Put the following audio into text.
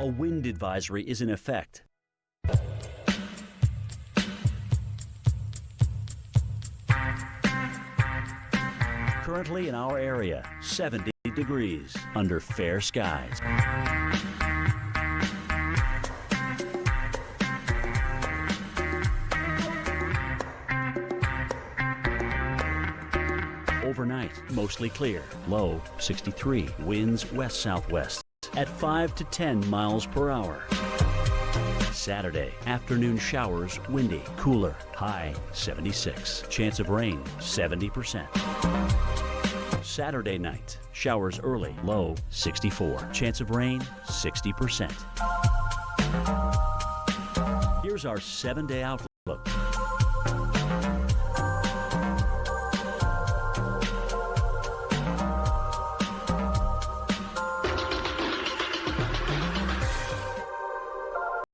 A wind advisory is in effect. Currently in our area, 70 degrees under fair skies. Overnight, mostly clear, low 63, winds west-southwest at 5 to 10 miles per hour. Saturday, afternoon showers, windy, cooler, high 76, chance of rain 70%. Saturday night, showers early, low 64, chance of rain 60%. Here's our 7-day outlook.